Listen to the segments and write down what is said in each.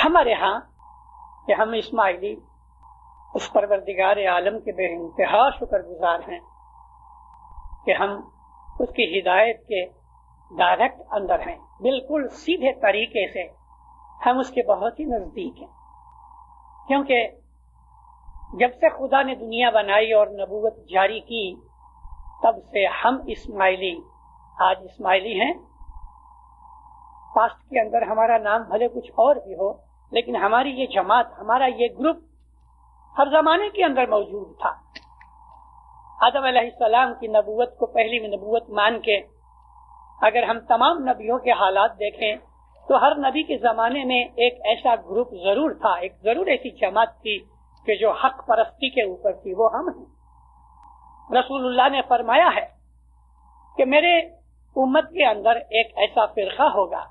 ہمارے ہاں کہ ہم اسماعیلی اس پروردگار عالم کے بے انتہا شکر گزار ہیں کہ ہم اس کی ہدایت کے ڈائریکٹ اندر ہیں، بالکل سیدھے طریقے سے ہم اس کے بہت ہی نزدیک ہیں، کیونکہ جب سے خدا نے دنیا بنائی اور نبوت جاری کی تب سے ہم اسماعیلی آج اسماعیلی ہیں۔ پاسٹ کے اندر ہمارا نام بھلے کچھ اور بھی ہو، لیکن ہماری یہ جماعت، ہمارا یہ گروپ ہر زمانے کے اندر موجود تھا۔ آدم علیہ السلام کی نبوت کو پہلی نبوت مان کے اگر ہم تمام نبیوں کے حالات دیکھیں تو ہر نبی کے زمانے میں ایک ایسا گروپ ضرور تھا، ایک ضرور ایسی جماعت تھی کہ جو حق پرستی کے اوپر تھی، وہ ہم ہیں۔ رسول اللہ نے فرمایا ہے کہ میرے امت کے اندر ایک ایسا فرقہ ہوگا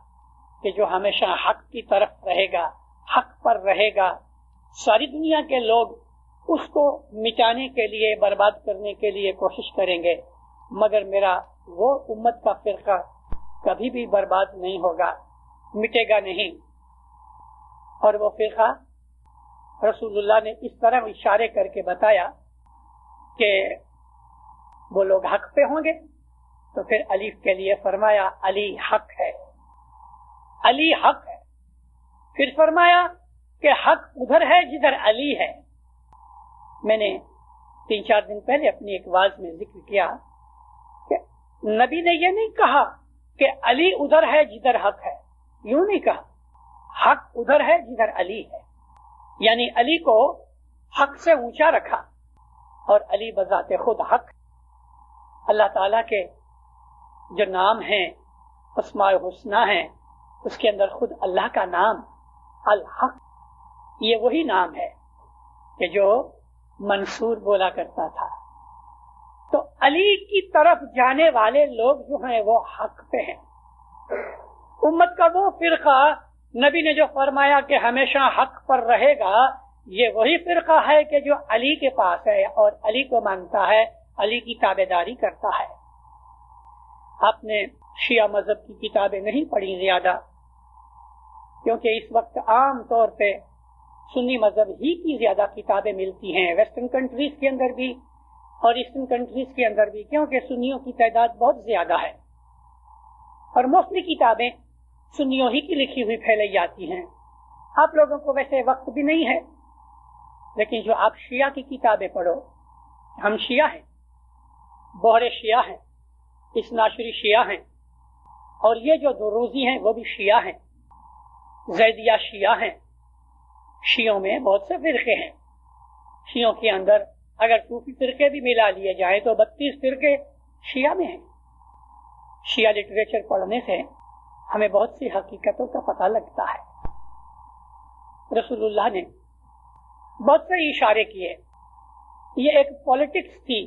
کہ جو ہمیشہ حق کی طرف رہے گا، حق پر رہے گا، ساری دنیا کے لوگ اس کو مٹانے کے لیے، برباد کرنے کے لیے کوشش کریں گے، مگر میرا وہ امت کا فرقہ کبھی بھی برباد نہیں ہوگا، مٹے گا نہیں۔ اور وہ فرقہ رسول اللہ نے اس طرح اشارے کر کے بتایا کہ وہ لوگ حق پہ ہوں گے، تو پھر الف کے لیے فرمایا علی حق ہے، علی حق ہے۔ پھر فرمایا کہ حق ادھر ہے جدھر علی ہے۔ میں نے 3-4 دن پہلے اپنی ایک واعظ میں ذکر کیا کہ نبی نے یہ نہیں کہا کہ علی ادھر ہے جدھر حق ہے، یوں نہیں کہا، حق ادھر ہے جدھر علی ہے، یعنی علی کو حق سے اونچا رکھا، اور علی بذات خود حق۔ اللہ تعالیٰ کے جو نام ہیں، اسماء الحسنی ہیں، اس کے اندر خود اللہ کا نام الحق، یہ وہی نام ہے کہ جو منصور بولا کرتا تھا۔ تو علی کی طرف جانے والے لوگ جو ہیں وہ حق پہ ہیں۔ امت کا وہ فرقہ نبی نے جو فرمایا کہ ہمیشہ حق پر رہے گا، یہ وہی فرقہ ہے کہ جو علی کے پاس ہے اور علی کو مانتا ہے، علی کی تابعداری کرتا ہے۔ آپ نے شیعہ مذہب کی کتابیں نہیں پڑھی زیادہ، کیونکہ اس وقت عام طور پہ سنی مذہب ہی کی زیادہ کتابیں ملتی ہیں، ویسٹرن کنٹریز کے اندر بھی اور ایسٹرن کنٹریز کے اندر بھی، کیونکہ سنیوں کی تعداد بہت زیادہ ہے اور موسٹلی کتابیں سنیوں ہی کی لکھی ہوئی پھیلائی جاتی ہیں۔ آپ لوگوں کو ویسے وقت بھی نہیں ہے، لیکن جو آپ شیعہ کی کتابیں پڑھو، ہم شیعہ ہیں، بہر شیعہ ہیں، اثناعشری شیعہ ہیں، اور یہ جو دروزی ہیں وہ بھی شیعہ ہیں، زیدیہ شیعہ ہیں۔ شیعوں میں بہت سے فرقے ہیں، شیعوں کے اندر اگر صوفی فرقے بھی ملا لیے جائیں تو 32 فرقے شیعہ میں ہیں۔ شیعہ لٹریچر پڑھنے سے ہمیں بہت سی حقیقتوں کا پتہ لگتا ہے۔ رسول اللہ نے بہت سے اشارے کیے، یہ ایک پولیٹکس تھی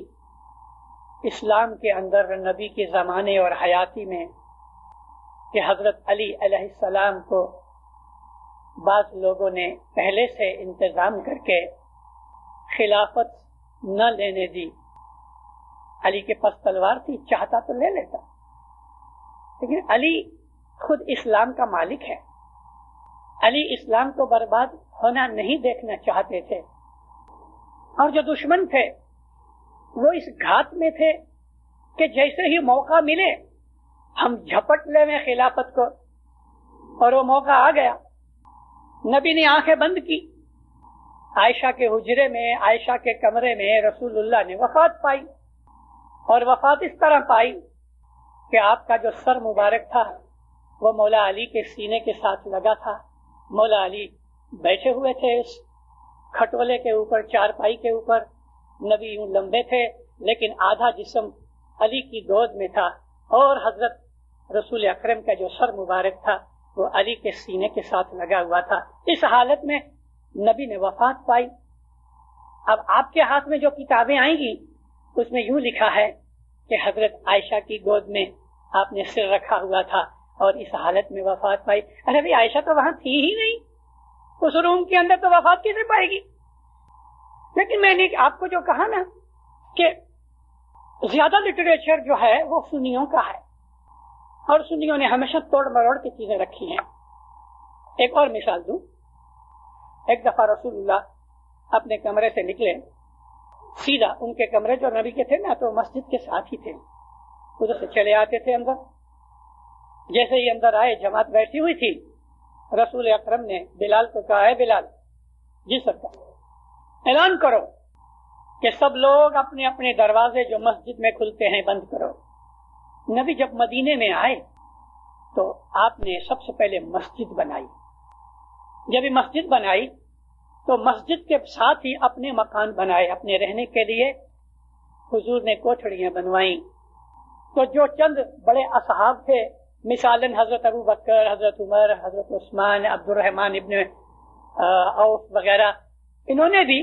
اسلام کے اندر نبی کے زمانے اور حیاتی میں کہ حضرت علی علیہ السلام کو بعض لوگوں نے پہلے سے انتظام کر کے خلافت نہ لینے دی۔ علی کے پاس تلوار تھی، چاہتا تو لے لیتا، لیکن علی خود اسلام کا مالک ہے، علی اسلام کو برباد ہونا نہیں دیکھنا چاہتے تھے، اور جو دشمن تھے وہ اس گھات میں تھے کہ جیسے ہی موقع ملے ہم جھپٹ لے میں خلافت کو، اور وہ موقع آ گیا۔ نبی نے آنکھیں بند کی، عائشہ کے حجرے میں، عائشہ کے کمرے میں رسول اللہ نے وفات پائی، اور وفات اس طرح پائی کہ آپ کا جو سر مبارک تھا وہ مولا علی کے سینے کے ساتھ لگا تھا۔ مولا علی بیٹھے ہوئے تھے اس کھٹولے کے اوپر، چارپائی کے اوپر، نبی یوں لمبے تھے لیکن آدھا جسم علی کی گود میں تھا، اور حضرت رسول اکرم کا جو سر مبارک تھا وہ علی کے سینے کے ساتھ لگا ہوا تھا۔ اس حالت میں نبی نے وفات پائی۔ اب آپ کے ہاتھ میں جو کتابیں آئیں گی اس میں یوں لکھا ہے کہ حضرت عائشہ کی گود میں آپ نے سر رکھا ہوا تھا اور اس حالت میں وفات پائی۔ ارے بھائی، عائشہ تو وہاں تھی ہی نہیں، اس روم کے اندر تو وفات کیسے پائے گی؟ لیکن میں نے آپ کو جو کہا نا کہ زیادہ لٹریچر جو ہے وہ سنیوں کا ہے، اور سنیوں نے ہمیشہ توڑ مروڑ کی چیزیں رکھی ہیں۔ ایک اور مثال دوں، ایک دفعہ رسول اللہ اپنے کمرے سے نکلے، سیدھا ان کے کمرے جو نبی کے تھے نا تو مسجد کے ساتھ ہی تھے، ادھر سے چلے آتے تھے اندر۔ جیسے ہی اندر آئے جماعت بیٹھی ہوئی تھی، رسول اکرم نے بلال کو کہا، ہے بلال، جی سرکار، اعلان کرو کہ سب لوگ اپنے اپنے دروازے جو مسجد میں کھلتے ہیں بند کرو۔ نبی جب مدینے میں آئے تو آپ نے سب سے پہلے مسجد بنائی۔ جب یہ مسجد بنائی تو مسجد کے ساتھ ہی اپنے مکان بنائے، اپنے رہنے کے لیے حضور نے کوٹھڑیاں بنوائیں۔ تو جو چند بڑے اصحاب تھے، مثالاً حضرت ابو بکر، حضرت عمر، حضرت عثمان، عبد الرحمن ابن عوف وغیرہ، انہوں نے بھی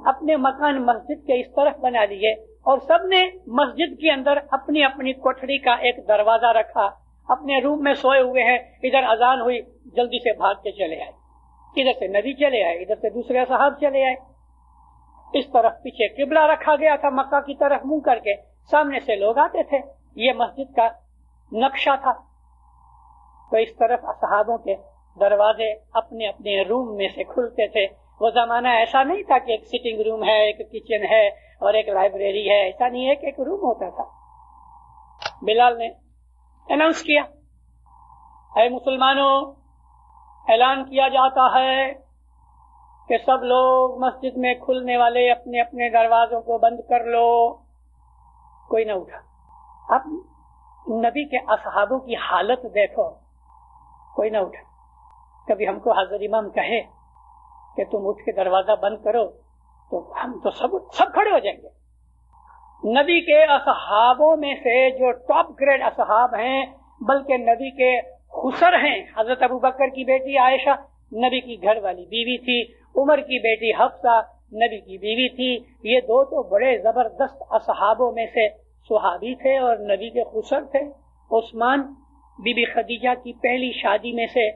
اپنے مکان مسجد کے اس طرف بنا لیے، اور سب نے مسجد کے اندر اپنی اپنی کوٹھڑی کا ایک دروازہ رکھا۔ اپنے روم میں سوئے ہوئے ہیں، ادھر اذان ہوئی، جلدی سے بھاگ کے چلے آئے، ادھر سے نبی چلے آئے، ادھر سے دوسرے صحاب چلے آئے۔ اس طرف پیچھے قبلہ رکھا گیا تھا، مکہ کی طرف منہ کر کے، سامنے سے لوگ آتے تھے۔ یہ مسجد کا نقشہ تھا۔ تو اس طرف اصحابوں کے دروازے اپنے اپنے روم میں سے کھلتے تھے۔ وہ زمانہ ایسا نہیں تھا کہ ایک سٹنگ روم ہے، ایک کچن ہے اور ایک لائبریری ہے، ایسا نہیں ہے کہ ایک روم ہوتا تھا۔ بلال نے اناؤنس کیا، اے مسلمانوں، اعلان کیا جاتا ہے کہ سب لوگ مسجد میں کھلنے والے اپنے اپنے دروازوں کو بند کر لو۔ کوئی نہ اٹھا۔ اب نبی کے اصحابوں کی حالت دیکھو، کوئی نہ اٹھا۔ کبھی ہم کو حضرت امام کہے کہ تم اٹھ کے دروازہ بند کرو تو ہم تو سب کھڑے ہو جائیں گے۔ نبی کے اصحابوں میں سے جو ٹاپ گریڈ اصحاب ہیں، بلکہ نبی کے خسر ہیں، حضرت ابو بکر کی بیٹی عائشہ نبی کی گھر والی بیوی تھی، عمر کی بیٹی حفصہ نبی کی بیوی تھی، یہ دو تو بڑے زبردست اصحابوں میں سے صحابی تھے اور نبی کے خسر تھے۔ عثمان بی بی خدیجہ کی پہلی شادی میں سے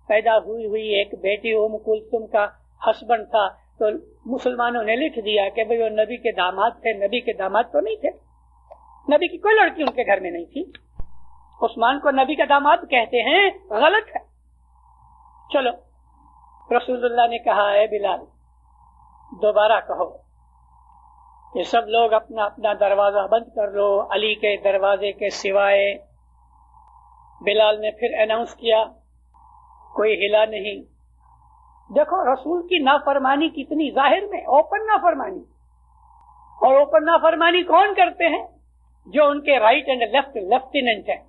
پیدا ہوئی ایک بیٹی ام کلثوم کا ہسبینڈ تھا، تو مسلمانوں نے لکھ دیا کہ بھئی وہ نبی کے داماد تھے۔ نبی کے داماد تو نہیں تھے، نبی کی کوئی لڑکی ان کے گھر میں نہیں تھی۔ عثمان کو نبی کا داماد کہتے ہیں، غلط ہے۔ چلو، رسول اللہ نے کہا، اے بلال، دوبارہ کہو کہ سب لوگ اپنا اپنا دروازہ بند کر لو، علی کے دروازے کے سوائے۔ بلال نے پھر اناؤنس کیا، کوئی ہلا نہیں۔ دیکھو رسول کی نافرمانی کتنی ظاہر میں، اوپن نافرمانی۔ اور اوپن نافرمانی کون کرتے ہیں؟ جو ان کے رائٹ اینڈ لیفٹ لیفٹیننٹ ہیں،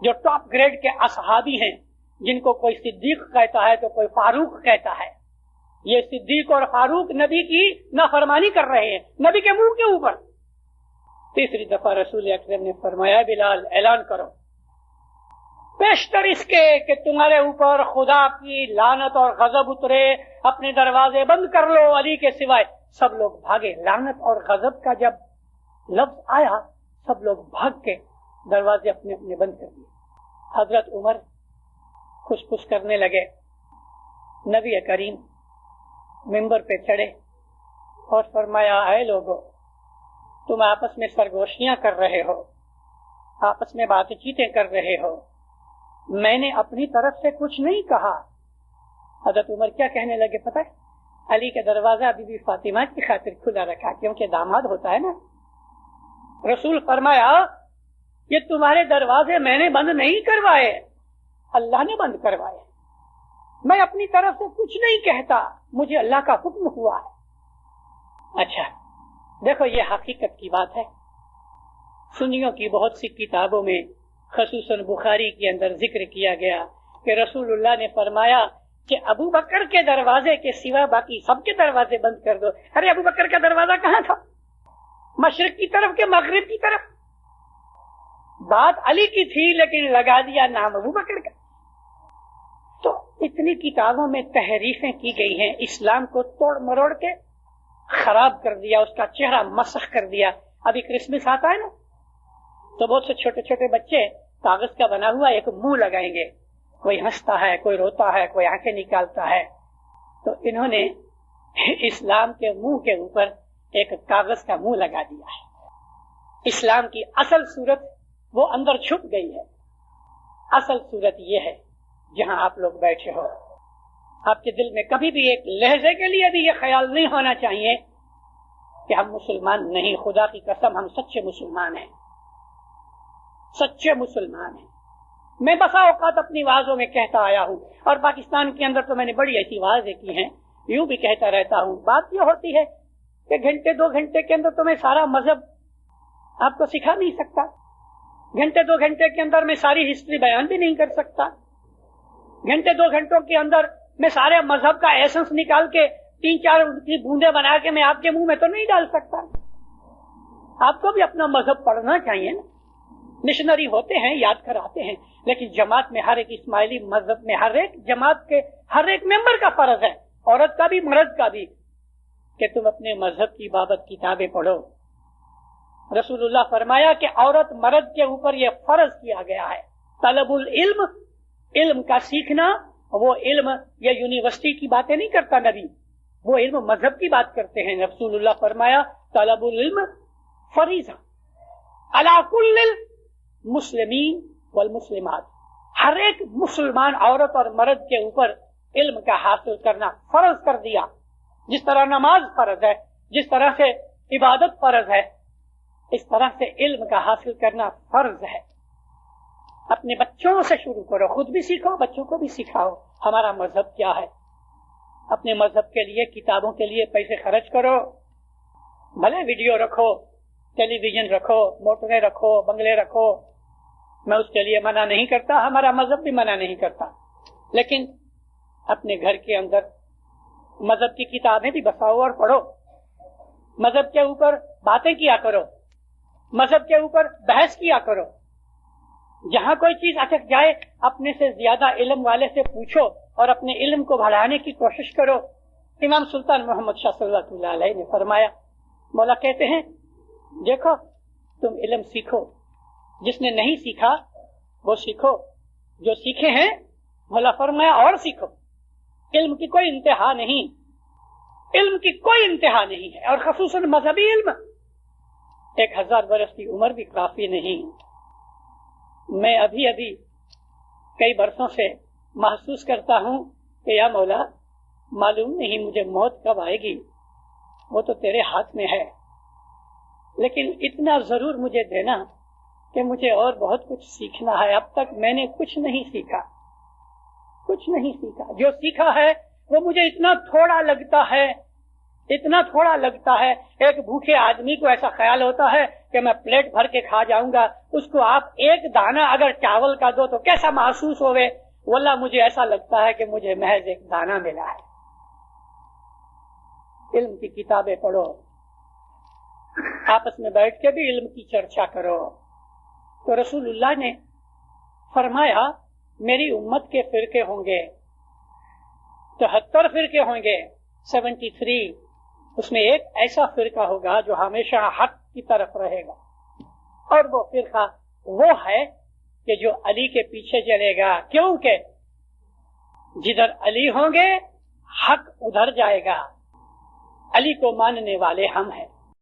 جو ٹاپ گریڈ کے اصحابی ہیں، جن کو کوئی صدیق کہتا ہے تو کوئی فاروق کہتا ہے۔ یہ صدیق اور فاروق نبی کی نافرمانی کر رہے ہیں، نبی کے منہ کے اوپر۔ تیسری دفعہ رسول اکرم نے فرمایا، بلال اعلان کرو، بیشتر اس کے کہ تمہارے اوپر خدا کی لعنت اور غضب اترے، اپنے دروازے بند کر لو علی کے سوائے۔ سب لوگ بھاگے۔ لعنت اور غضب کا جب لفظ آیا، سب لوگ بھاگ کے دروازے اپنے اپنے بند کر دیے۔ حضرت عمر خوش خوش کرنے لگے۔ نبی کریم ممبر پہ چڑھے اور فرمایا، اے لوگو، تم آپس میں سرگوشیاں کر رہے ہو، آپس میں بات چیتیں کر رہے ہو، میں نے اپنی طرف سے کچھ نہیں کہا۔ حضرت عمر کیا کہنے لگے پتہ ہے؟ علی کا دروازہ بی بی فاطمہ کی خاطر کھلا رکھا، کیونکہ داماد ہوتا ہے نا۔ رسول فرمایا، یہ تمہارے دروازے میں نے بند نہیں کروائے، اللہ نے بند کروائے، میں اپنی طرف سے کچھ نہیں کہتا، مجھے اللہ کا حکم ہوا ہے۔ اچھا دیکھو، یہ حقیقت کی بات ہے۔ سنیوں کی بہت سی کتابوں میں، خصوصاً بخاری کے اندر ذکر کیا گیا کہ رسول اللہ نے فرمایا کہ ابو بکر کے دروازے کے سوا باقی سب کے دروازے بند کر دو۔ ارے ابو بکر کا دروازہ کہاں تھا؟ مشرق کی طرف کے مغرب کی طرف؟ بات علی کی تھی لیکن لگا دیا نام ابو بکر کا۔ تو اتنی کتابوں میں تحریفیں کی گئی ہیں، اسلام کو توڑ مروڑ کے خراب کر دیا، اس کا چہرہ مسخ کر دیا۔ ابھی کرسمس آتا ہے نا، تو بہت سے چھوٹے چھوٹے بچے کاغذ کا بنا ہوا ایک منہ لگائیں گے، کوئی ہنستا ہے، کوئی روتا ہے، کوئی آنکھیں نکالتا ہے۔ تو انہوں نے اسلام کے منہ کے اوپر ایک کاغذ کا منہ لگا دیا ہے۔ اسلام کی اصل صورت وہ اندر چھپ گئی ہے۔ اصل صورت یہ ہے جہاں آپ لوگ بیٹھے ہو، آپ کے دل میں کبھی بھی ایک لہجے کے لیے بھی یہ خیال نہیں ہونا چاہیے کہ ہم مسلمان نہیں. خدا کی قسم ہم سچے مسلمان ہیں, سچے مسلمان ہیں. میں بسا اوقات اپنی وعظوں میں کہتا آیا ہوں, اور پاکستان کے اندر تو میں نے بڑی ایسی واضح کی ہیں, یوں بھی کہتا رہتا ہوں. بات یہ ہوتی ہے کہ گھنٹے 2 گھنٹے کے اندر تو میں سارا مذہب آپ کو سکھا نہیں سکتا, گھنٹے 2 گھنٹے کے اندر میں ساری ہسٹری بیان بھی نہیں کر سکتا, گھنٹے 2 گھنٹوں کے اندر میں سارے مذہب کا ایسنس نکال کے 3-4 کی بوندیں بنا کے میں آپ کے منہ میں تو نہیں ڈال سکتا. آپ کو بھی اپنا مذہب پڑھنا چاہیے نا. مشنری ہوتے ہیں, یاد کراتے ہیں, لیکن جماعت میں ہر ایک اسماعیلی مذہب میں ہر ایک جماعت کے ہر ایک ممبر کا فرض ہے, عورت کا بھی مرد کا بھی, کہ تم اپنے مذہب کی بابت کتابیں پڑھو. رسول اللہ فرمایا کہ عورت مرد کے اوپر یہ فرض کیا گیا ہے, طلب العلم, علم کا سیکھنا. وہ علم یا یونیورسٹی کی باتیں نہیں کرتا نبی, وہ علم مذہب کی بات کرتے ہیں. رسول اللہ فرمایا طلب العلم فریضہ علی کل المسلمین والمسلمات, ہر ایک مسلمان عورت اور مرد کے اوپر علم کا حاصل کرنا فرض کر دیا. جس طرح نماز فرض ہے, جس طرح سے عبادت فرض ہے, اس طرح سے علم کا حاصل کرنا فرض ہے. اپنے بچوں سے شروع کرو, خود بھی سیکھو, بچوں کو بھی سکھاؤ ہمارا مذہب کیا ہے. اپنے مذہب کے لیے کتابوں کے لیے پیسے خرچ کرو, بھلے ویڈیو رکھو, ٹیلی ویژن رکھو, موٹریں رکھو, بنگلے رکھو, میں اس کے لیے منع نہیں کرتا, ہمارا مذہب بھی منع نہیں کرتا. لیکن اپنے گھر کے اندر مذہب کی کتابیں بھی بساؤ اور پڑھو, مذہب کے اوپر باتیں کیا کرو, مذہب کے اوپر بحث کیا کرو. جہاں کوئی چیز اٹک جائے اپنے سے زیادہ علم والے سے پوچھو اور اپنے علم کو بڑھانے کی کوشش کرو. امام سلطان محمد شاہ صلی اللہ علیہ نے فرمایا, مولا کہتے ہیں دیکھو تم علم سیکھو, جس نے نہیں سیکھا وہ سیکھو, جو سیکھے ہیں مولا فرمایا اور سیکھو. علم کی کوئی انتہا نہیں, علم کی کوئی انتہا نہیں ہے, اور خصوصاً مذہبی علم. 1000 برس کی عمر بھی کافی نہیں. میں ابھی کئی برسوں سے محسوس کرتا ہوں کہ یا مولا معلوم نہیں مجھے موت کب آئے گی, وہ تو تیرے ہاتھ میں ہے, لیکن اتنا ضرور مجھے دینا کہ مجھے اور بہت کچھ سیکھنا ہے. اب تک میں نے کچھ نہیں سیکھا, کچھ نہیں سیکھا. جو سیکھا ہے وہ مجھے اتنا تھوڑا لگتا ہے, اتنا تھوڑا لگتا ہے. ایک بھوکے آدمی کو ایسا خیال ہوتا ہے کہ میں پلیٹ بھر کے کھا جاؤں گا, اس کو آپ ایک دانہ اگر چاول کا دو تو کیسا محسوس ہوئے. واللہ مجھے ایسا لگتا ہے کہ مجھے محض ایک دانہ ملا ہے. علم کی کتابیں پڑھو, آپس میں بیٹھ کے بھی علم کی چرچا کرو. تو رسول اللہ نے فرمایا میری امت کے فرقے ہوں گے, 73 فرقے ہوں گے, 73. اس میں ایک ایسا فرقہ ہوگا جو ہمیشہ حق کی طرف رہے گا, اور وہ فرقہ وہ ہے کہ جو علی کے پیچھے چلے گا, کیونکہ جدھر علی ہوں گے حق ادھر جائے گا. علی کو ماننے والے ہم ہیں.